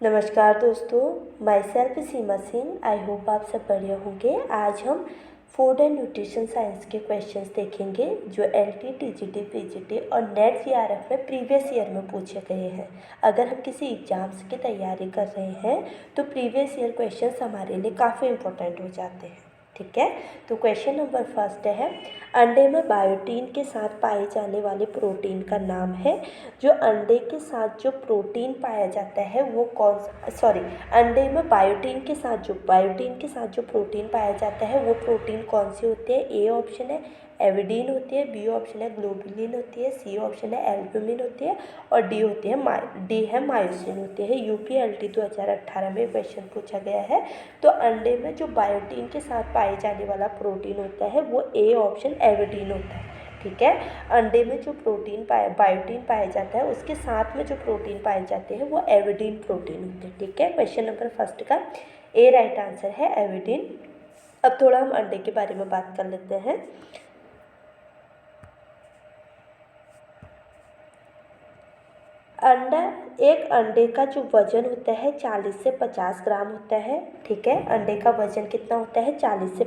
नमस्कार दोस्तों, my self Seema Singh. I hope आप सब बढ़िया होंगे। आज हम फूड एंड न्यूट्रिशन साइंस के क्वेश्चंस देखेंगे जो एलटी, टीजीटी, पीजीटी और नेट जीआरएफ में प्रीवियस ईयर में पूछे गए हैं। अगर हम किसी एग्जाम्स की तैयारी कर रहे हैं तो प्रीवियस ईयर क्वेश्चंस हमारे लिए काफ़ी इंपॉर्टेंट हो जाते हैं। ठीक है, तो क्वेश्चन नंबर फर्स्ट है, अंडे में बायोटीन के साथ पाए जाने वाले प्रोटीन का नाम है। जो अंडे के साथ जो प्रोटीन पाया जाता है वो अंडे में बायोटीन के साथ जो प्रोटीन पाया जाता है वो प्रोटीन कौन सी होती है? ए ऑप्शन है एविडीन होती है, बी ऑप्शन है ग्लोबुलिन होती है, सी ऑप्शन है एल्ब्यूमिन होती है और डी है मायोसिन होती है। यूपीएलटी 2018 में क्वेश्चन पूछा गया है। तो अंडे में जो बायोटीन के साथ पाए जाने वाला प्रोटीन होता है वो ए ऑप्शन एविडीन होता है। ठीक है, अंडे में जो बायोटीन पाया जाता है उसके साथ में जो प्रोटीन पाए जाते हैं वो एविडीन प्रोटीन होते हैं। ठीक है, क्वेश्चन नंबर फर्स्ट का ए राइट आंसर है एविडीन। अब थोड़ा हम अंडे के बारे में बात कर लेते हैं। एक अंडे का जो वजन होता है 40 से 50 ग्राम होता है। ठीक है, अंडे का वजन कितना होता है? 40 से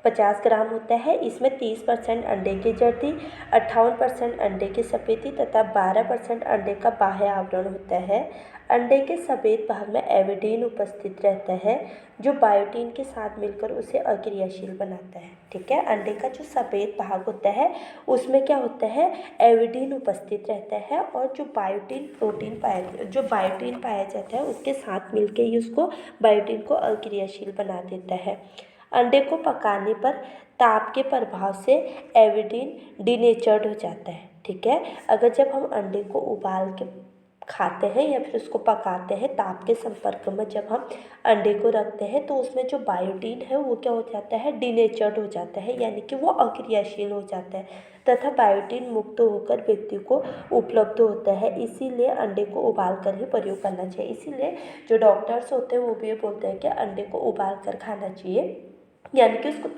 50 ग्राम होता है। इसमें 30% अंडे की जर्दी, 58% अंडे की सफेदी तथा 12% अंडे का बाह्य आवरण होता है। अंडे के सफेद भाग में एविडीन उपस्थित रहता है जो बायोटीन के साथ मिलकर उसे अक्रियाशील बनाता है। ठीक है, अंडे का जो सफेद भाग होता है उसमें क्या होता है? एविडीन उपस्थित रहता है और जो बायोटीन पाया जाता है उसके साथ मिलकर ही उसको बायोटीन को अक्रियाशील बना देता है। अंडे को पकाने पर ताप के प्रभाव से एविडीन डिनेचर्ड हो जाता है। ठीक है, अगर जब हम अंडे को उबाल के खाते हैं या फिर उसको पकाते हैं, ताप के संपर्क में जब हम अंडे को रखते हैं तो उसमें जो बायोटीन है वो क्या हो जाता है? डिनेचर्ड हो जाता है, यानी कि वो अक्रियाशील हो जाता है तथा बायोटीन मुक्त होकर व्यक्ति को उपलब्ध होता है। इसीलिए अंडे को उबाल कर ही प्रयोग करना चाहिए। इसीलिए जो डॉक्टर्स होते हैं वो भी ये बोलते हैं कि अंडे को उबाल कर खाना चाहिए, यानी कि उसको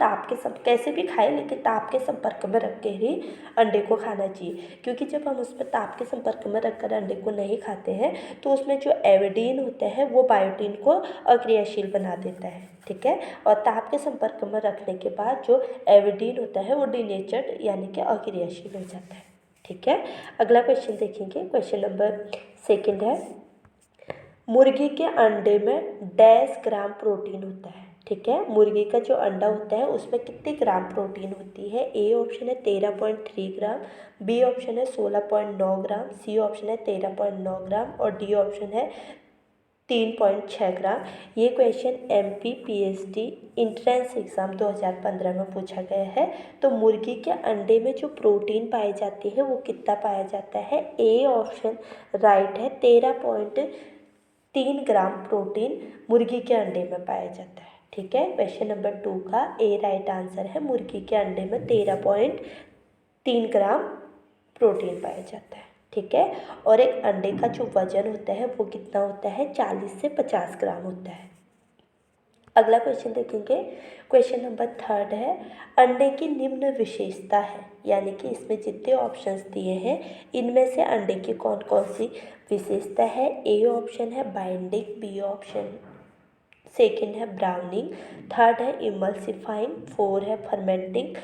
कैसे भी खाए लेकिन ताप के संपर्क में रख के ही अंडे को खाना चाहिए। क्योंकि जब हम उस पर ताप के संपर्क में रखकर अंडे को नहीं खाते हैं तो उसमें जो एविडीन होता है वो बायोटीन को अक्रियाशील बना देता है। ठीक है, और ताप के संपर्क में रखने के बाद जो एविडीन होता है वो डिनेचर्ड यानी कि अक्रियाशील हो जाता है। ठीक है, अगला क्वेश्चन देखेंगे। क्वेश्चन नंबर सेकेंड है, मुर्गी के अंडे में डैश ग्राम प्रोटीन होता है। ठीक है, मुर्गी का जो अंडा होता है उसमें कितने ग्राम प्रोटीन होती है? ए ऑप्शन है 13.3 ग्राम, बी ऑप्शन है 16.9 ग्राम, सी ऑप्शन है 13.9 ग्राम और डी ऑप्शन है 3.6 ग्राम। ये question MP PhD entrance exam 2015 में पूछा गया है। तो मुर्गी के अंडे में जो प्रोटीन पाई जाती है वो कितना पाया जाता है? ए ऑप्शन राइट है, 13.3 ग्राम प्रोटीन मुर्गी के अंडे में पाया जाता है। ठीक है, क्वेश्चन नंबर 2 का ए राइट आंसर है, मुर्गी के अंडे में 13.3 ग्राम प्रोटीन पाया जाता है। ठीक है, और एक अंडे का जो वजन होता है वो कितना होता है? 40 से 50 ग्राम होता है। अगला क्वेश्चन देखेंगे। क्वेश्चन नंबर थर्ड है, अंडे की निम्न विशेषता है, यानी कि इसमें जितने ऑप्शंस दिए हैं इनमें से अंडे की कौन कौन सी विशेषता है? ए ऑप्शन है बाइंडिंग, बी ऑप्शन सेकेंड है ब्राउनिंग, थर्ड है इमल्सिफाइंग, 4 है फर्मेंटिंग,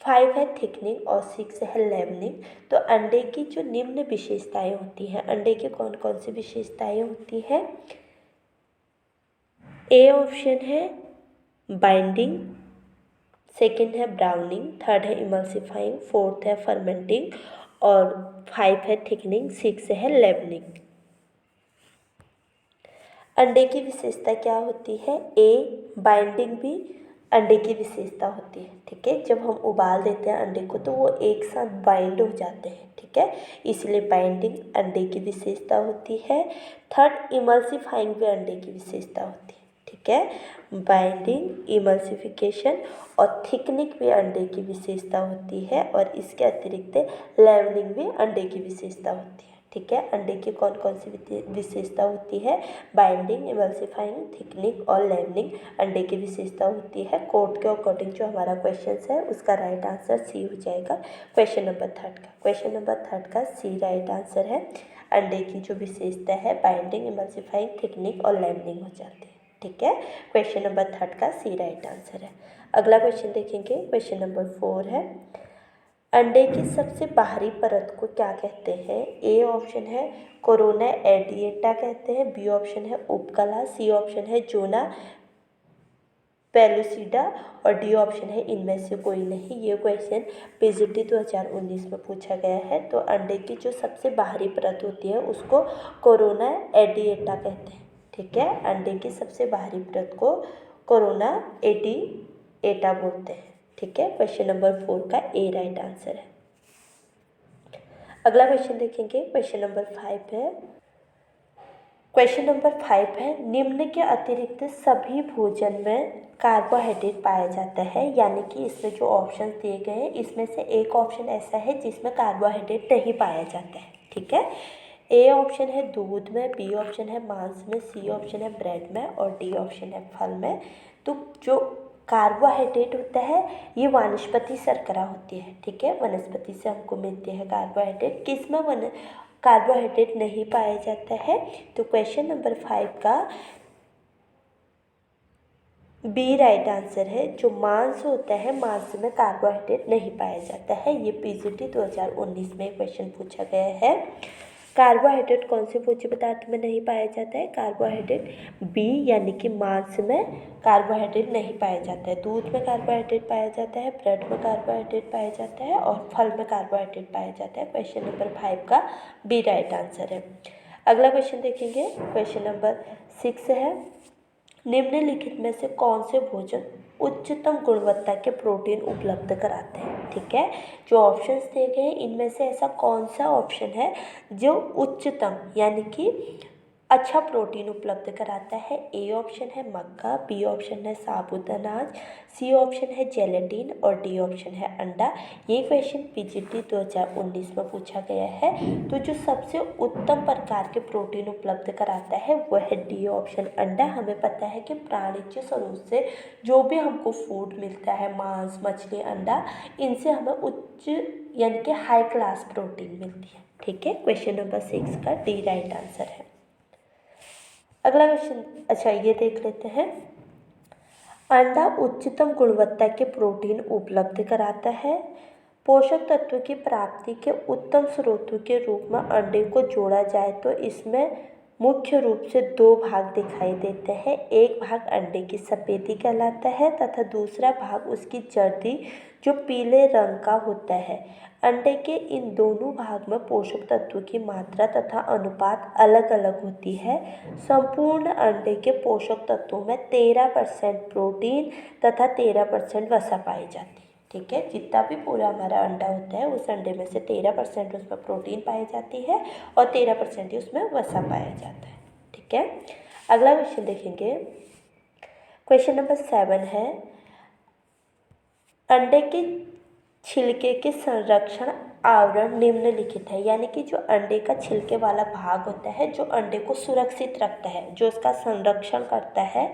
5 है थिकनिंग और 6 है लेवनिंग। तो अंडे की जो निम्न विशेषताएं होती हैं, अंडे की कौन कौन सी विशेषताएं होती हैं? ए ऑप्शन है बाइंडिंग, सेकेंड है ब्राउनिंग, थर्ड है इमल्सिफाइंग, फोर्थ है फर्मेंटिंग और 5 है थिकनिंग, 6 है लेवनिंग। अंडे की विशेषता क्या होती है? ए बाइंडिंग भी अंडे की विशेषता होती है। ठीक है, जब हम उबाल देते हैं अंडे को तो वो एक साथ बाइंड हो जाते हैं। ठीक है, इसलिए बाइंडिंग अंडे की विशेषता होती है। थर्ड इमल्सिफाइंग भी अंडे की विशेषता होती है। ठीक है, बाइंडिंग, इमल्सिफिकेशन और थिकनिंग भी अंडे की विशेषता होती है और इसके अतिरिक्त लेवनिंग भी अंडे की विशेषता होती है। ठीक है। अंडे की कौन कौन सी विशेषता होती है? बाइंडिंग, इमल्सिफाइंग, थिकनिंग और लेवनिंग अंडे की विशेषता होती है। कोड के अकॉर्डिंग जो हमारा क्वेश्चन है उसका राइट आंसर सी हो जाएगा क्वेश्चन नंबर 3 का। क्वेश्चन नंबर 3 का सी राइट आंसर है। अंडे की जो विशेषता है बाइंडिंग, इमल्सिफाइंग, थिकनिंग और लेवनिंग हो जाती है, ठीक है। क्वेश्चन नंबर 3 का सी राइट आंसर है। अगला क्वेश्चन देखेंगे, क्वेश्चन नंबर 4 है। अंडे की सबसे बाहरी परत को क्या कहते हैं? ए ऑप्शन है कोरोना एडिएटा कहते हैं, बी ऑप्शन है उपकला, सी ऑप्शन है जोना पेलुसिडा और डी ऑप्शन है इनमें से कोई नहीं। ये क्वेश्चन पीजीटी 2019 में पूछा गया है। तो अंडे की जो सबसे बाहरी परत होती है उसको कोरोना एडिएटा कहते हैं, ठीक है। अंडे की सबसे बाहरी परत को कोरोना एडिएटा बोलते हैं, ठीक है। क्वेश्चन नंबर 4 का ए राइट आंसर है। अगला क्वेश्चन देखेंगे, क्वेश्चन नंबर 5 है। क्वेश्चन नंबर 5 है, निम्न के अतिरिक्त सभी भोजन में कार्बोहाइड्रेट पाया जाता है, यानी कि इसमें जो ऑप्शन दिए गए हैं इसमें से एक ऑप्शन ऐसा है जिसमें कार्बोहाइड्रेट नहीं पाया जाता है, ठीक है। ए ऑप्शन है दूध में, बी ऑप्शन है मांस में, सी ऑप्शन है ब्रेड में और डी ऑप्शन है फल में। तो जो कार्बोहाइड्रेट होता है ये वानस्पति शर्करा होती है, ठीक है। वनस्पति से हमको मिलती है कार्बोहाइड्रेट। किस में कार्बोहाइड्रेट नहीं पाया जाता है? तो क्वेश्चन नंबर 5 का बी राइट आंसर है। जो मांस होता है मांस में कार्बोहाइड्रेट नहीं पाया जाता है। ये पीजीटी 2019 में क्वेश्चन पूछा गया है। कार्बोहाइड्रेट कौन से भोज्य पदार्थ में नहीं पाया जाता है? कार्बोहाइड्रेट बी यानी कि मांस में कार्बोहाइड्रेट नहीं पाया जाता है। दूध में कार्बोहाइड्रेट पाया जाता है, ब्रेड में कार्बोहाइड्रेट पाया जाता है और फल में कार्बोहाइड्रेट पाया जाता है। क्वेश्चन नंबर 5 का बी राइट आंसर है। अगला क्वेश्चन देखेंगे, क्वेश्चन नंबर 6 है। निम्नलिखित में से कौन से भोजन उच्चतम गुणवत्ता के प्रोटीन उपलब्ध कराते हैं, ठीक है। जो ऑप्शंस दिए गए हैं इनमें से ऐसा कौन सा ऑप्शन है जो उच्चतम यानी कि अच्छा प्रोटीन उपलब्ध कराता है? ए ऑप्शन है मक्का, बी ऑप्शन है साबुत अनाज, सी ऑप्शन है जेलेटिन और डी ऑप्शन है अंडा। ये क्वेश्चन पीजीटी 2019 में पूछा गया है। तो जो सबसे उत्तम प्रकार के प्रोटीन उपलब्ध कराता है वह है डी ऑप्शन अंडा। हमें पता है कि प्राणिज स्रोत से जो भी हमको फूड मिलता है, मांस, मछली, अंडा, इनसे हमें उच्च यानी कि हाई क्लास प्रोटीन मिलती है, ठीक है। क्वेश्चन नंबर 6 का डी राइट आंसर है। अगला क्वेश्चन, अच्छा ये देख लेते हैं। अंडा उच्चतम गुणवत्ता के प्रोटीन उपलब्ध कराता है। पोषक तत्व की प्राप्ति के उत्तम स्रोतों के रूप में अंडे को जोड़ा जाए तो इसमें मुख्य रूप से दो भाग दिखाई देते हैं। एक भाग अंडे की सफेदी कहलाता है तथा दूसरा भाग उसकी जर्दी जो पीले रंग का होता है। अंडे के इन दोनों भाग में पोषक तत्वों की मात्रा तथा अनुपात अलग अलग होती है। संपूर्ण अंडे के पोषक तत्वों में 13% प्रोटीन तथा 13% वसा पाई जाती है, ठीक है। जितना भी पूरा हमारा अंडा होता है उस अंडे में से 13% उसमें प्रोटीन पाई जाती है और 13% ही उसमें वसा पाया जाता है, ठीक है। अगला क्वेश्चन देखेंगे, क्वेश्चन नंबर 7 है। अंडे के छिलके के संरक्षण आवरण निम्नलिखित है, यानी कि जो अंडे का छिलके वाला भाग होता है जो अंडे को सुरक्षित रखता है, जो उसका संरक्षण करता है,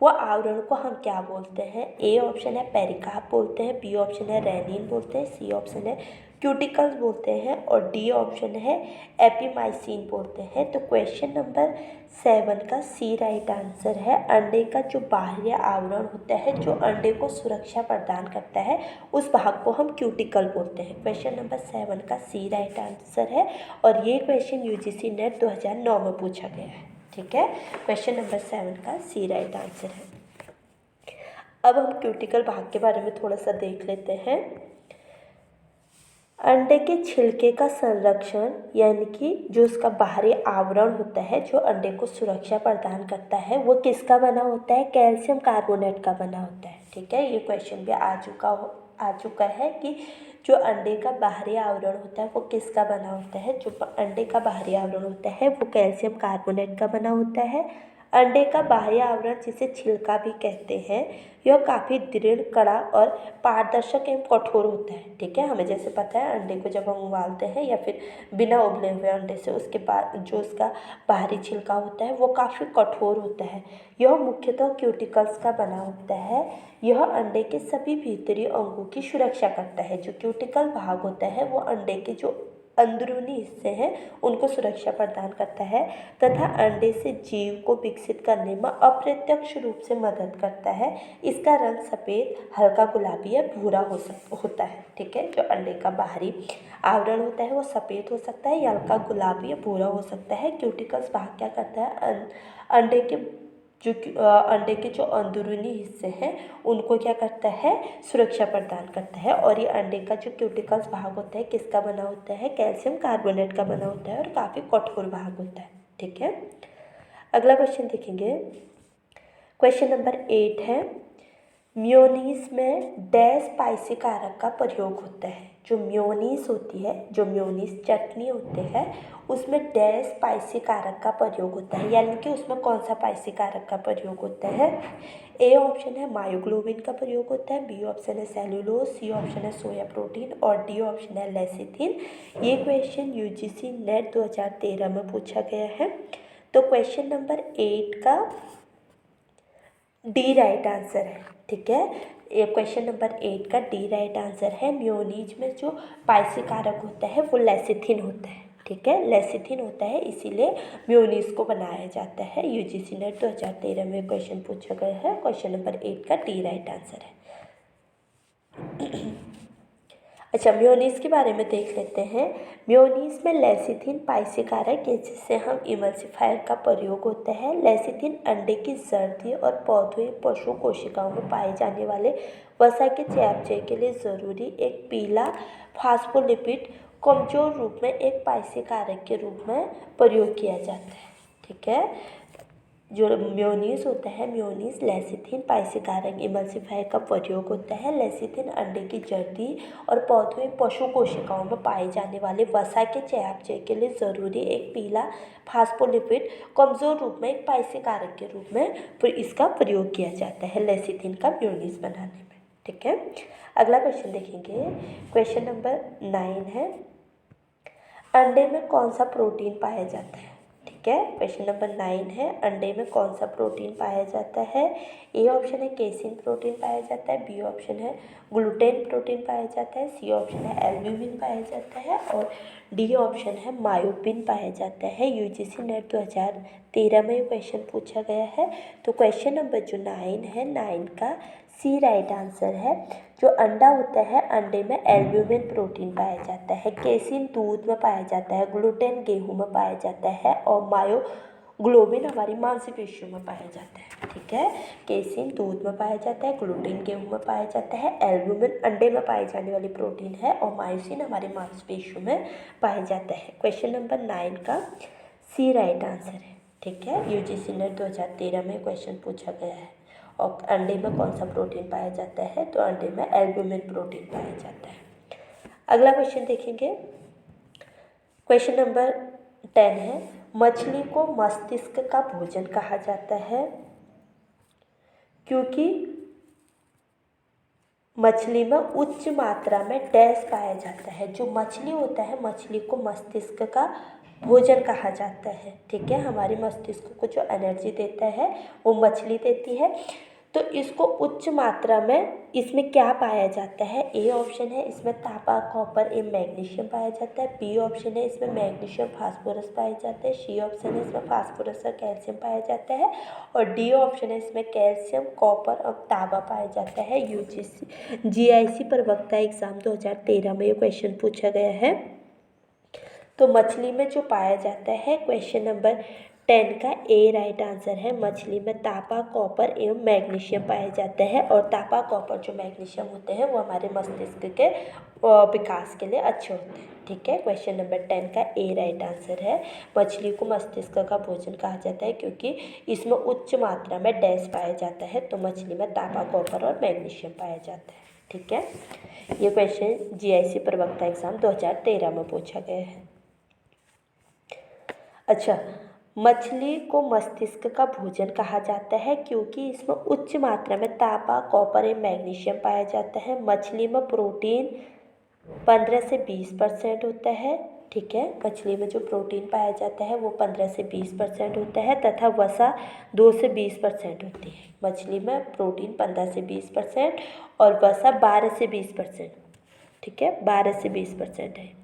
वो आवरण को हम क्या बोलते हैं? ए ऑप्शन है पेरिकार्प बोलते हैं, बी ऑप्शन है रेनिन बोलते हैं, सी ऑप्शन है क्यूटिकल्स बोलते हैं और डी ऑप्शन है एपिमाइसिन बोलते हैं। तो क्वेश्चन नंबर 7 का सी राइट आंसर है। अंडे का जो बाह्य आवरण होता है जो अंडे को सुरक्षा प्रदान करता है उस भाग को हम क्यूटिकल बोलते हैं। क्वेश्चन नंबर 7 का सी राइट आंसर है और ये क्वेश्चन यूजीसी नेट 2009 में पूछा गया है, ठीक है। क्वेश्चन नंबर 7 का सी राइट आंसर है। अब हम क्यूटिकल भाग के बारे में थोड़ा सा देख लेते हैं। अंडे के छिलके का संरक्षण यानी कि जो उसका बाहरी आवरण होता है जो अंडे को सुरक्षा प्रदान करता है वो किसका बना होता है? कैल्शियम कार्बोनेट का बना होता है, ठीक है। ये क्वेश्चन भी आ चुका है कि जो अंडे का बाहरी आवरण होता है वो किसका बना होता है? जो अंडे का बाहरी आवरण होता है वो कैल्शियम कार्बोनेट का बना होता है। अंडे का बाह्य आवरण, जिसे छिलका भी कहते हैं, यह काफ़ी दृढ़, कड़ा और पारदर्शक एवं कठोर होता है। ठीक है, हमें जैसे पता है अंडे को जब हम उबालते हैं या फिर बिना उबले हुए अंडे से, उसके बाद जो उसका बाहरी छिलका होता है वो काफ़ी कठोर होता है। यह मुख्यतः क्यूटिकल्स का बना होता है। यह अंडे के सभी भीतरी अंगों की सुरक्षा करता है। जो क्यूटिकल भाग होता है वो अंडे के जो अंदरूनी हिस्से हैं उनको सुरक्षा प्रदान करता है तथा अंडे से जीव को विकसित करने में अप्रत्यक्ष रूप से मदद करता है। इसका रंग सफ़ेद, हल्का गुलाबी या भूरा होता है। ठीक है, जो अंडे का बाहरी आवरण होता है वो सफ़ेद हो सकता है या हल्का गुलाबी या भूरा हो सकता है। क्यूटिकल्स भाग क्या करता है, अंडे के अंडे के जो अंदरूनी हिस्से हैं उनको क्या करता है, सुरक्षा प्रदान करता है। और ये अंडे का जो क्यूटिकल्स भाग होता है किसका बना होता है, कैल्शियम कार्बोनेट का बना होता है और काफ़ी कठोर भाग होता है। ठीक है, अगला क्वेश्चन देखेंगे। क्वेश्चन नंबर 8 है, मेयोनीज में डैश स्पाइसी कारक का प्रयोग होता है। जो मेयोनीज होती है, जो मेयोनीज चटनी होती है, उसमें डैश स्पाइसी कारक का प्रयोग होता है, यानी कि उसमें कौन सा स्पाइसी कारक का प्रयोग होता है। ए ऑप्शन है मायोग्लोबिन का प्रयोग होता है, बी ऑप्शन है सेलुलोज, सी ऑप्शन है सोया प्रोटीन और डी ऑप्शन है लेसिथिन। ये क्वेश्चन यूजीसी नेट 2013 में पूछा गया है। तो क्वेश्चन नंबर 8 का डी राइट आंसर है। ठीक है, ये क्वेश्चन नंबर 8 का डी राइट आंसर है। मेयोनीज में जो स्पाइसी कारक होता है वो लेसिथिन होता है। ठीक है, लेसिथिन होता है, इसीलिए मेयोनीज को बनाया जाता है। यूजीसी नेट 2013 में क्वेश्चन पूछा गया है। क्वेश्चन नंबर 8 का डी राइट आंसर है। अच्छा, मेयोनीज के बारे में देख लेते हैं। मेयोनीज में लेसिथिन स्पाइसी कारक है, जिससे हम इमल्सिफायर का प्रयोग होता है। लेसिथिन अंडे की जर्दी और पौधों पशु कोशिकाओं में पाए जाने वाले वसा के चयापचय के लिए ज़रूरी एक पीला फास्फोलिपिड कमजोर रूप में एक स्पाइसी कारक के रूप में प्रयोग किया जाता है। ठीक है, जो मेयोनीज होता है, मेयोनीज लेसिथिन स्पाइसी कारक इमल्सिफायर का प्रयोग होता है। लेसिथिन अंडे की जर्दी और पौधों पशु कोशिकाओं में पाए जाने वाले वसा के चयापचय के लिए ज़रूरी एक पीला फास्फोलिपिड कमजोर रूप में एक स्पाइसी कारक के रूप में फिर इसका प्रयोग किया जाता है लेसिथिन का मेयोनीज बनाने में। ठीक है, अगला क्वेश्चन देखेंगे। क्वेश्चन नंबर 9 है, अंडे में कौन सा प्रोटीन पाया जाता है। ठीक है, क्वेश्चन नंबर 9 है, अंडे में कौन सा प्रोटीन पाया जाता है। ए ऑप्शन है केसिन प्रोटीन पाया जाता है, बी ऑप्शन है ग्लूटेन प्रोटीन पाया जाता है, सी ऑप्शन है एल्ब्यूमिन पाया जाता है और डी ऑप्शन है मायोपिन पाया जाता है। यूजीसी नेट 2013 में क्वेश्चन पूछा गया है। तो क्वेश्चन नंबर जो 9 है, 9 का सी राइट आंसर है। जो अंडा होता है, अंडे में एल्ब्यूमिन प्रोटीन पाया जाता है, केसिन दूध में पाया जाता है, ग्लूटेन गेहूं में पाया जाता है और मायोग्लोबिन हमारी मांसपेशियों में पाया जाता है। ठीक है, केसिन दूध में पाया जाता है, ग्लूटेन गेहूं में पाया जाता है, एल्ब्यूमिन अंडे में पाई जाने वाली प्रोटीन है और मायोसिन हमारी मांसपेशियों में पाया जाता है। क्वेश्चन नंबर 9 का सी राइट आंसर है। ठीक है, यूजीसी नेट 2013 में क्वेश्चन पूछा गया है। और अंडे में कौन सा प्रोटीन पाया जाता है, तो अंडे में एल्ब्यूमिन प्रोटीन पाया जाता है। अगला क्वेश्चन देखेंगे। क्वेश्चन नंबर 10 है, मछली को मस्तिष्क का भोजन कहा जाता है क्योंकि मछली में उच्च मात्रा में डैश पाया जाता है। जो मछली होता है, मछली को मस्तिष्क का भोजन कहा जाता है। ठीक है, हमारे मस्तिष्क को जो एनर्जी देता है वो मछली देती है। तो इसको उच्च मात्रा में इसमें क्या पाया जाता है। ए ऑप्शन है इसमें तांबा, कॉपर एवं मैग्नीशियम पाया जाता है, बी ऑप्शन है इसमें मैग्नीशियम फास्फोरस पाया जाता है, सी ऑप्शन है इसमें फास्फोरस और कैल्शियम पाया जाता है और डी ऑप्शन है इसमें कैल्शियम, कॉपर और तांबा पाया जाता है। यूजीसी जीआईसी प्रवक्ता एग्जाम 2013 में ये क्वेश्चन पूछा गया है। तो मछली में जो पाया जाता है, क्वेश्चन नंबर 10 का ए राइट आंसर है। मछली में तांबा, कॉपर एवं मैग्नीशियम पाया जाता है और तांबा, कॉपर जो मैग्नीशियम होते हैं वो हमारे मस्तिष्क के विकास के लिए अच्छे होते हैं। ठीक है, क्वेश्चन नंबर 10 का ए राइट आंसर है। मछली को मस्तिष्क का भोजन कहा जाता है क्योंकि इसमें उच्च मात्रा में डैश पाया जाता है। तो मछली में तांबा, कॉपर और मैग्नीशियम पाया जाता है। ठीक है, ये क्वेश्चन जीआईसी प्रवक्ता एग्जाम 2013 में पूछा गया है। अच्छा, मछली को मस्तिष्क का भोजन कहा जाता है क्योंकि इसमें उच्च मात्रा में तांबा, कॉपर एवं मैग्नीशियम पाया जाता है। मछली में प्रोटीन 15 से 20% होता है। ठीक है, मछली में जो प्रोटीन पाया जाता है वो 15 से 20% होता है तथा वसा 2 से 20% होती है। मछली में प्रोटीन 15 से 20% और वसा 12 से 20%। ठीक है, 12 से 20% है।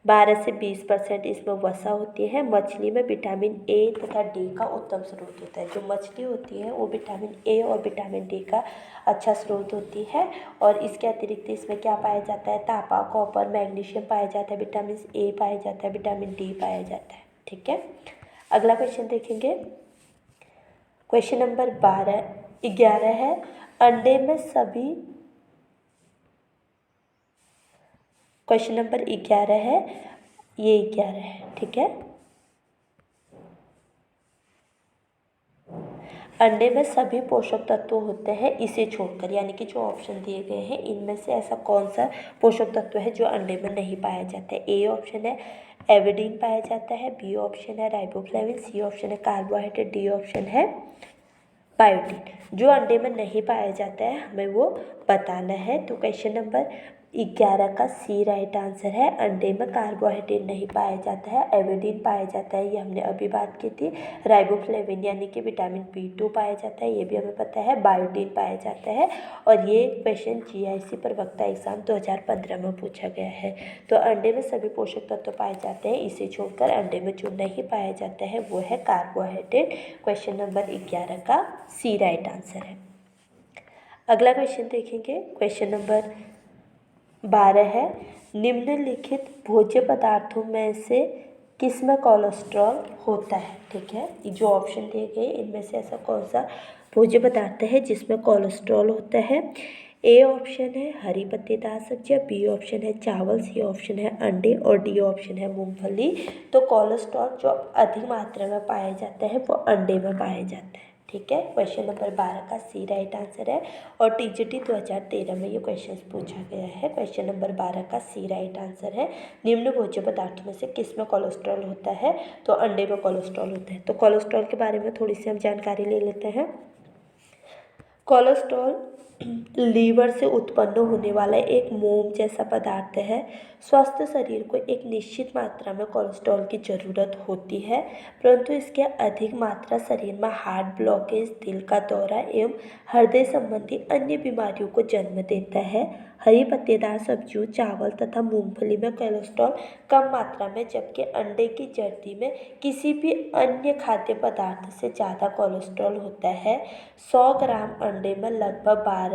12 से 20% इसमें वसा होती है। मछली में विटामिन ए तथा डी का उत्तम स्रोत होता है। जो मछली होती है वो विटामिन ए और विटामिन डी का अच्छा स्रोत होती है। और इसके अतिरिक्त इसमें क्या पाया जाता है? तांबा, कॉपर, मैग्नीशियम पाया जाता है, विटामिन ए पाया जाता है, विटामिन डी पाया जाता है। ठीक है, अगला क्वेश्चन देखेंगे। क्वेश्चन नंबर 11 है, अंडे में सभी क्वेश्चन नंबर 11 है, ये 11 है। ठीक है, अंडे में सभी पोषक तत्व होते हैं इसे छोड़कर, यानी कि जो ऑप्शन दिए गए हैं इनमें से ऐसा कौन सा पोषक तत्व है जो अंडे में नहीं पाया जाता है? ए ऑप्शन है एविडीन पाया जाता है, बी ऑप्शन है राइबोफ्लेविन, सी ऑप्शन है कार्बोहाइड्रेट, डी ऑप्शन है बायोटीन। जो अंडे में नहीं पाया जाता है हमें वो बताना है। तो क्वेश्चन नंबर 11 का सी राइट आंसर है। अंडे में कार्बोहाइड्रेट नहीं पाया जाता है, एविडीन पाया जाता है, ये हमने अभी बात की थी। राइबोफ्लेविन यानी कि विटामिन B2 पाया जाता है, ये भी हमें पता है। बायोटीन पाया जाता है। और ये क्वेश्चन GIC प्रवक्ता एग्जाम 2015 में पूछा गया है। तो अंडे में सभी पोषक तत्व पाए जाते हैं इसे छोड़कर, अंडे में जो नहीं पाया जाता है वो है कार्बोहाइड्रेट। क्वेश्चन नंबर 11 का सी राइट आंसर है। अगला क्वेश्चन देखेंगे। क्वेश्चन नंबर 12 है, निम्नलिखित भोज्य पदार्थों में से किसमें कोलेस्ट्रॉल होता है? ठीक है, जो ऑप्शन दिए गए इनमें से ऐसा कौन सा भोज्य पदार्थ है जिसमें कोलेस्ट्रॉल होता है? ए ऑप्शन है हरी पत्तेदार सब्जियां, बी ऑप्शन है चावल, सी ऑप्शन है अंडे और डी ऑप्शन है मूंगफली। तो कोलेस्ट्रॉल जो अधिक मात्रा में पाया जाता है वो अंडे में पाया जाता है। ठीक है, क्वेश्चन नंबर 12 का सी राइट आंसर है। और TGT 2013 में ये क्वेश्चन पूछा गया है। क्वेश्चन नंबर 12 का सी राइट आंसर है। निम्न भोज्य पदार्थों में से किस में कोलेस्ट्रॉल होता है? तो अंडे में कोलेस्ट्रॉल होता है। तो कोलेस्ट्रॉल के बारे में थोड़ी सी हम जानकारी ले लेते हैं। कोलेस्ट्रॉल लीवर से उत्पन्न होने वाला एक मोम जैसा पदार्थ है। स्वस्थ शरीर को एक निश्चित मात्रा में कोलेस्ट्रॉल की ज़रूरत होती है, परंतु इसके अधिक मात्रा शरीर में हार्ट ब्लॉकेज, दिल का दौरा एवं हृदय संबंधी अन्य बीमारियों को जन्म देता है। हरी पत्तेदार सब्जियों, चावल तथा मूंगफली में कोलेस्ट्रॉल कम मात्रा में, जबकि अंडे की जर्दी में किसी भी अन्य खाद्य पदार्थ से ज़्यादा कोलेस्ट्रॉल होता है। 100 ग्राम अंडे में लगभग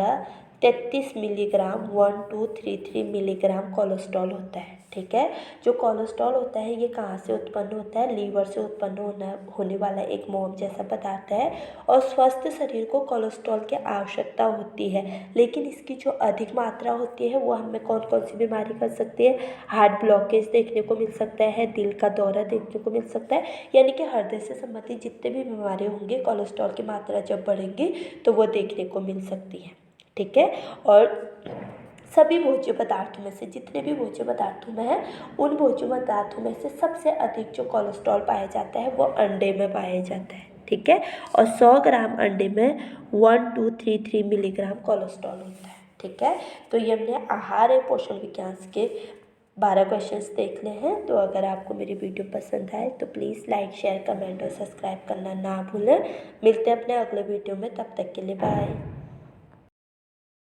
33 मिलीग्राम 1233 मिलीग्राम कोलेस्ट्रॉल होता है। ठीक है, जो कोलेस्ट्रॉल होता है ये कहाँ से उत्पन्न होता है? लीवर से उत्पन्न होने वाला एक मोम जैसा पदार्थ है। और स्वस्थ शरीर को कोलेस्ट्रॉल की आवश्यकता होती है, लेकिन इसकी जो अधिक मात्रा होती है वो हमें कौन कौन सी बीमारी कर सकती है? हार्ट ब्लॉकेज देखने को मिल सकता है, दिल का दौरा देखने को मिल सकता है, यानी कि हृदय से संबंधित जितने भी बीमारी होंगे कोलेस्ट्रॉल की मात्रा जब बढ़ेगी तो वो देखने को मिल सकती है। ठीक है, और सभी भोज्य पदार्थों में से, जितने भी भोज्य पदार्थों में है उन भोज्य पदार्थों में से सबसे अधिक जो कोलेस्ट्रॉल पाया जाता है वो अंडे में पाया जाता है। ठीक है, और 100 ग्राम अंडे में 1233 मिलीग्राम कोलेस्ट्रॉल होता है। ठीक है, तो ये हमने आहार एवं पोषण विज्ञान के 12 क्वेश्चंस देख ले हैं। तो अगर आपको मेरी वीडियो पसंद आए तो प्लीज़ लाइक, शेयर, कमेंट और सब्सक्राइब करना ना भूलें। मिलते हैं अपने अगले वीडियो में, तब तक के लिए बाय।